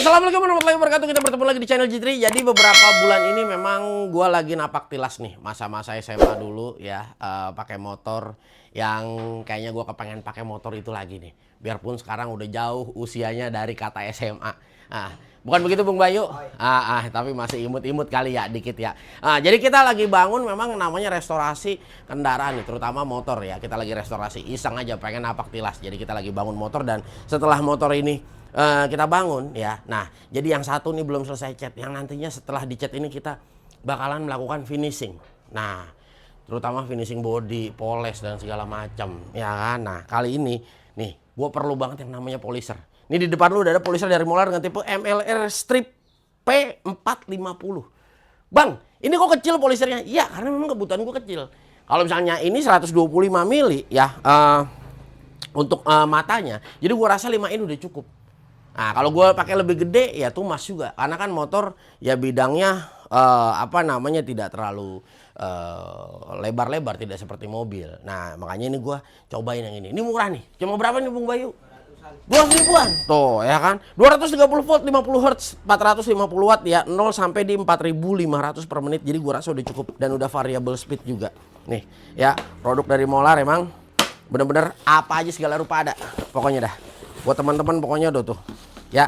Assalamualaikum warahmatullahi wabarakatuh. Kita bertemu lagi di channel Jitri. Jadi beberapa bulan ini memang gua lagi napak tilas nih masa-masa SMA dulu ya, pakai motor yang kayaknya gua kepengen pakai motor itu lagi nih. Biarpun sekarang udah jauh usianya dari kata SMA. Bukan begitu Bung Bayu? Tapi masih imut-imut kali ya, dikit ya. Jadi kita lagi bangun memang namanya restorasi kendaraan nih, terutama motor ya. Kita lagi restorasi, iseng aja pengen napak tilas. Jadi kita lagi bangun motor dan setelah motor ini kita bangun ya. Nah, jadi yang satu nih belum selesai cat. Yang nantinya setelah dicat ini kita bakalan melakukan finishing. Nah, terutama finishing body, poles dan segala macam ya kan. Nah, kali ini nih gue perlu banget yang namanya polisher. Ini di depan lu udah ada polisher dari Molar dengan tipe MLR Strip P450. Bang, ini kok kecil polishernya? Iya, karena memang kebutuhan gue kecil. Kalau misalnya ini 125 mili ya untuk matanya. Jadi gue rasa 5 in udah cukup. Nah, kalau gue pakai lebih gede ya tuh mas juga, karena kan motor ya bidangnya tidak terlalu lebar-lebar, tidak seperti mobil. Nah, makanya ini gue cobain yang ini. Ini murah nih, cuma berapa nih Bung Bayu? 200 ribuan. Tuh ya kan, 230 volt, 50 Hz, 450 watt ya, 0 sampai di 4500 per menit. Jadi gue rasa udah cukup dan udah variable speed juga. Nih ya, produk dari Molar emang bener-bener apa aja segala rupa ada. Pokoknya dah. Buat teman-teman pokoknya tuh ya,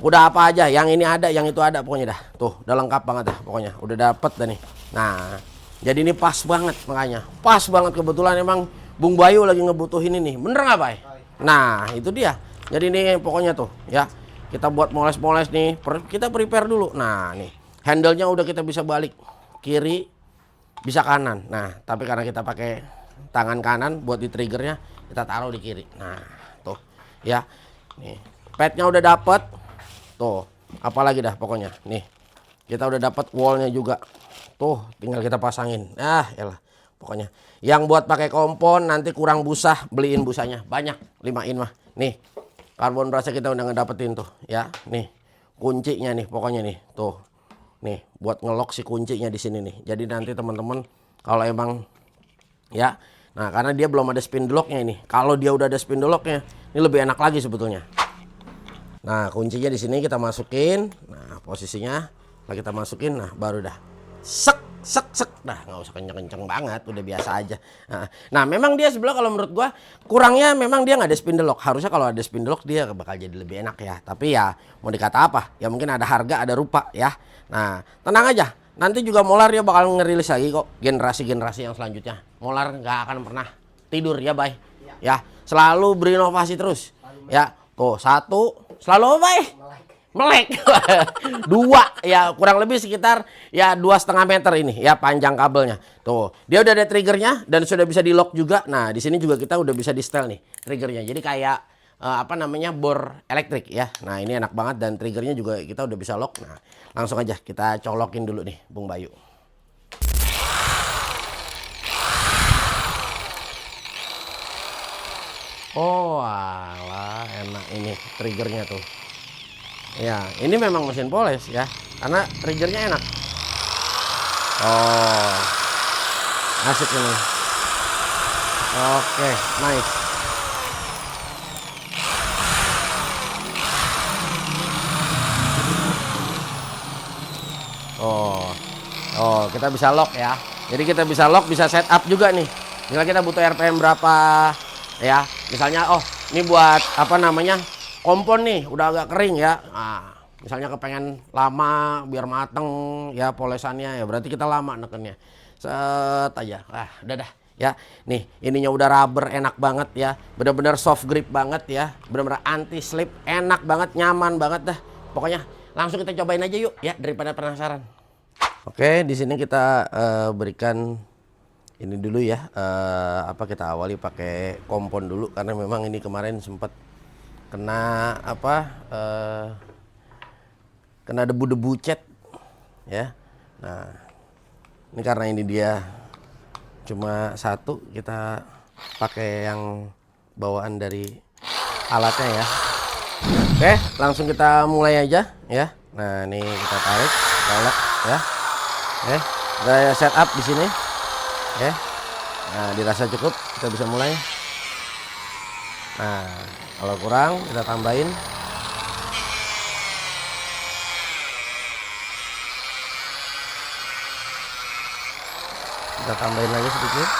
udah apa aja, yang ini ada, yang itu ada, pokoknya dah. Tuh, udah lengkap banget dah pokoknya, udah dapet dah nih. Nah, jadi ini pas banget, makanya pas banget, kebetulan emang Bung Bayu lagi ngebutuhin ini, bener nggak Pak? Nah, itu dia. Jadi ini pokoknya tuh ya, kita buat moles-moles nih, kita prepare dulu. Nah nih, handle-nya udah kita bisa balik kiri, bisa kanan. Nah, tapi karena kita pakai tangan kanan buat di triggernya, kita taruh di kiri. Nah, tuh ya, nih padnya udah dapet. Tuh, apalagi dah pokoknya. Nih, kita udah dapet wallnya juga. Tuh, tinggal kita pasangin. Elah, pokoknya. Yang buat pakai kompon nanti kurang busa, beliin busanya banyak, 5 in mah. Nih, karbon brasnya kita udah ngedapetin tuh, ya. Nih, kuncinya nih, pokoknya nih, tuh. Nih, buat ngelok si kuncinya di sini nih. Jadi nanti teman-teman kalau emang ya, nah karena dia belum ada spindle locknya ini. Kalau dia udah ada spindle locknya, ini lebih enak lagi sebetulnya. Nah, kuncinya di sini kita masukin. Nah, posisinya lah kita masukin. Nah, baru dah sek. Nah, nggak usah kenceng-kenceng banget, udah biasa aja. Nah, memang dia sebelah kalau menurut gua kurangnya memang dia nggak ada spindle lock. Harusnya kalau ada spindle lock dia bakal jadi lebih enak ya. Tapi ya mau dikata apa? Ya mungkin ada harga, ada rupa ya. Nah, tenang aja. Nanti juga Molar dia bakal ngerilis lagi kok generasi-generasi yang selanjutnya. Molar nggak akan pernah tidur ya, Bay. Ya, selalu berinovasi terus. Ya, tuh satu. Selalu apa ya? Melek. Dua ya, kurang lebih sekitar ya 2,5 meter ini ya panjang kabelnya. Tuh, dia udah ada triggernya dan sudah bisa di lock juga. Nah, di sini juga kita udah bisa di setel nih triggernya. Jadi kayak bor elektrik ya. Nah, ini enak banget dan triggernya juga kita udah bisa lock. Nah, langsung aja kita colokin dulu nih Bung Bayu. Oh alah, enak ini triggernya tuh. Ya, ini memang mesin poles ya, karena triggernya enak. Oh, asik ini. Oke, nice. Kita bisa lock ya. Jadi kita bisa lock, bisa setup juga nih. Tinggal kita butuh RPM berapa ya. Misalnya, ini buat kompon nih, udah agak kering ya. Nah, misalnya kepengen lama biar mateng ya polesannya ya, berarti kita lama nekennya. Set aja. Udah dah ya. Nih, ininya udah rubber, enak banget ya. Bener-bener soft grip banget ya. Bener-bener anti slip, enak banget, nyaman banget dah. Pokoknya langsung kita cobain aja yuk ya, daripada penasaran. Oke, di sini kita berikan ini dulu ya. Kita awali pakai kompon dulu karena memang ini kemarin sempat kena kena debu-debu cat ya. Nah, ini karena ini dia cuma satu, kita pakai yang bawaan dari alatnya ya. Oke, langsung kita mulai aja ya. Nah, ini kita tarik, kita lock ya. Udah setup di sini ya. Nah, dirasa cukup, kita bisa mulai. Nah, kalau kurang kita tambahin. Kita tambahin lagi sedikit.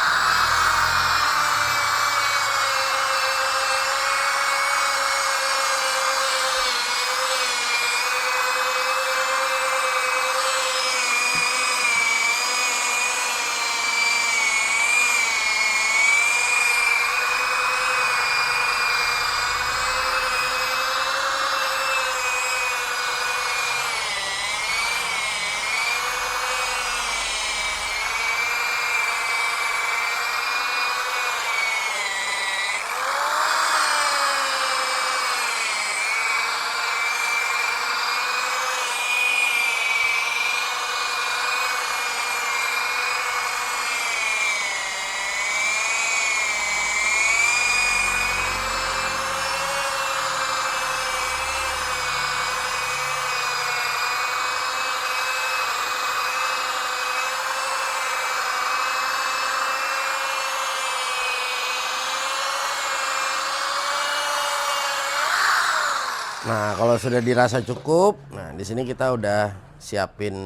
Nah, kalau sudah dirasa cukup, nah di sini kita udah siapin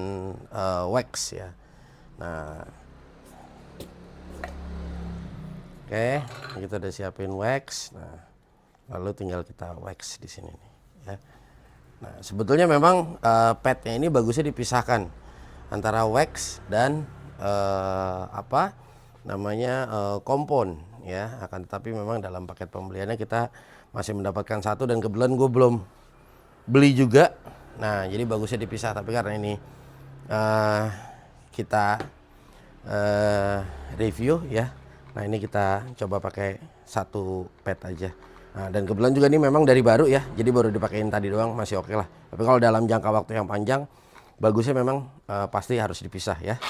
wax ya. Nah, oke, kita udah siapin wax. Nah, lalu tinggal kita wax di sini nih, ya. Nah, sebetulnya memang padnya ini bagusnya dipisahkan antara wax dan apa namanya kompon, ya. Akan tetapi memang dalam paket pembeliannya kita masih mendapatkan satu dan kebetulan gue belum beli juga. Nah, jadi bagusnya dipisah, tapi karena ini kita review ya. Nah, ini kita coba pakai satu pad aja. Nah, dan kebetulan juga ini memang dari baru ya, jadi baru dipakein tadi doang, masih oke lah. Tapi kalau dalam jangka waktu yang panjang, bagusnya memang pasti harus dipisah ya.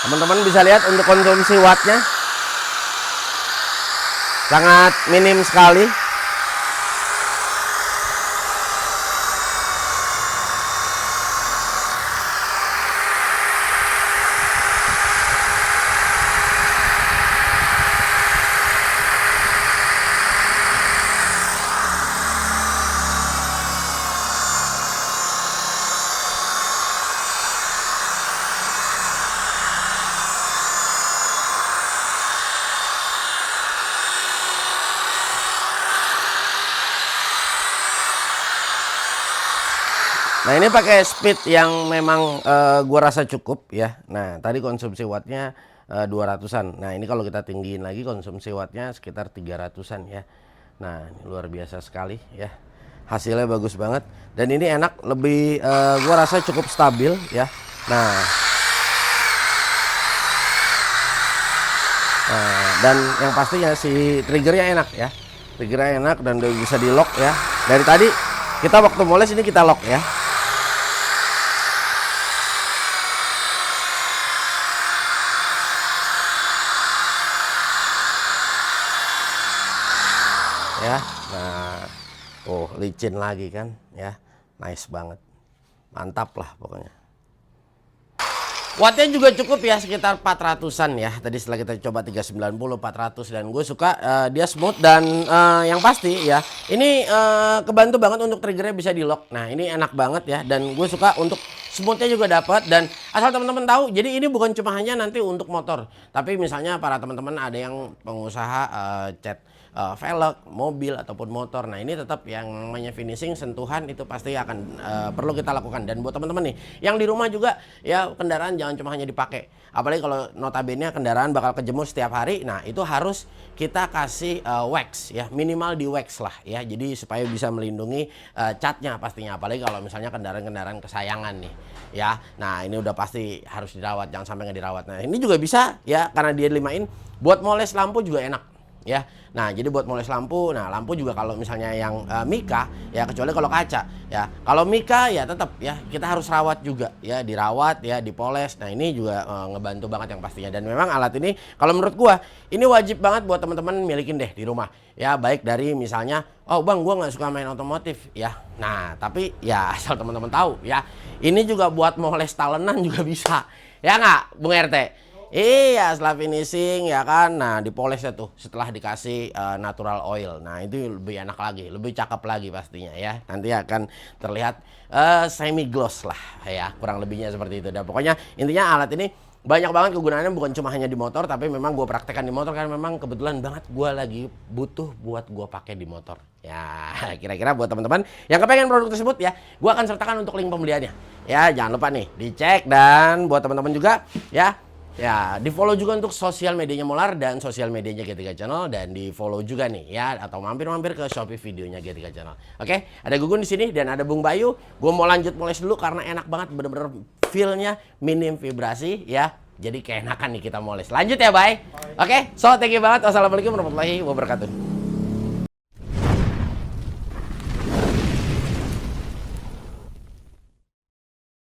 Teman-teman bisa lihat untuk konsumsi wattnya sangat minim sekali. Nah, ini pakai speed yang memang gua rasa cukup ya. Nah, tadi konsumsi wattnya 200-an. Nah, ini kalau kita tinggiin lagi konsumsi wattnya sekitar 300-an ya. Nah, ini luar biasa sekali ya. Hasilnya bagus banget dan ini enak, lebih gua rasa cukup stabil ya. Nah, dan yang pastinya si triggernya enak ya. Triggernya enak dan udah bisa di lock ya. Dari tadi kita waktu moles ini kita lock ya. Ya, nah, licin lagi kan, ya, nice banget, mantap lah pokoknya. Wattnya juga cukup ya, sekitar 400-an ya. Tadi setelah kita coba 390, 400 dan gue suka dia smooth dan yang pasti ya, ini kebantu banget untuk triggernya bisa di lock. Nah, ini enak banget ya dan gue suka untuk smoothnya juga dapat. Dan asal teman-teman tahu, jadi ini bukan cuma hanya nanti untuk motor, tapi misalnya para teman-teman ada yang pengusaha cat velg, mobil ataupun motor. Nah, ini tetap yang namanya finishing, sentuhan itu pasti akan perlu kita lakukan. Dan buat teman-teman nih yang di rumah juga ya, kendaraan jangan cuma hanya dipakai. Apalagi kalau notabene kendaraan bakal kejemur setiap hari. Nah, itu harus kita kasih wax ya, minimal di wax lah ya. Jadi supaya bisa melindungi catnya pastinya. Apalagi kalau misalnya kendaraan-kendaraan kesayangan nih ya. Nah, ini udah pasti harus dirawat, jangan sampai nggak dirawat. Nah, ini juga bisa ya, karena dia dimain buat moles lampu juga enak ya. Nah, jadi buat moles lampu, nah lampu juga kalau misalnya yang mika ya, kecuali kalau kaca ya. Kalau mika ya tetap ya kita harus rawat juga ya, dirawat ya, dipoles. Nah, ini juga ngebantu banget yang pastinya. Dan memang alat ini kalau menurut gua ini wajib banget buat teman-teman milikin deh di rumah ya. Baik dari misalnya, oh bang gua nggak suka main otomotif ya. Nah, tapi ya asal teman-teman tahu ya, ini juga buat moles talenan juga bisa ya nggak Bung RT? Iya, setelah finishing ya kan, nah dipolesnya tuh setelah dikasih natural oil. Nah, itu lebih enak lagi, lebih cakep lagi pastinya ya. Nanti akan terlihat semi gloss lah ya, kurang lebihnya seperti itu. Dan pokoknya intinya alat ini banyak banget kegunaannya, bukan cuma hanya di motor, tapi memang gue praktekkan di motor karena memang kebetulan banget gue lagi butuh buat gue pakai di motor. Ya, kira-kira buat teman-teman yang kepengen produk tersebut ya, gue akan sertakan untuk link pembeliannya. Ya, jangan lupa nih dicek. Dan buat teman-teman juga ya, di follow juga untuk sosial medianya Molar dan sosial medianya G3 Channel, dan di follow juga nih ya, atau mampir-mampir ke Shopee videonya G3 Channel. Oke, ada Gugun di sini dan ada Bung Bayu. Gue mau lanjut moles dulu karena enak banget, bener-bener feel-nya minim vibrasi ya. Jadi keenakan nih kita moles. Lanjut ya, bye. Oke, so thank you banget. Wassalamualaikum warahmatullahi wabarakatuh.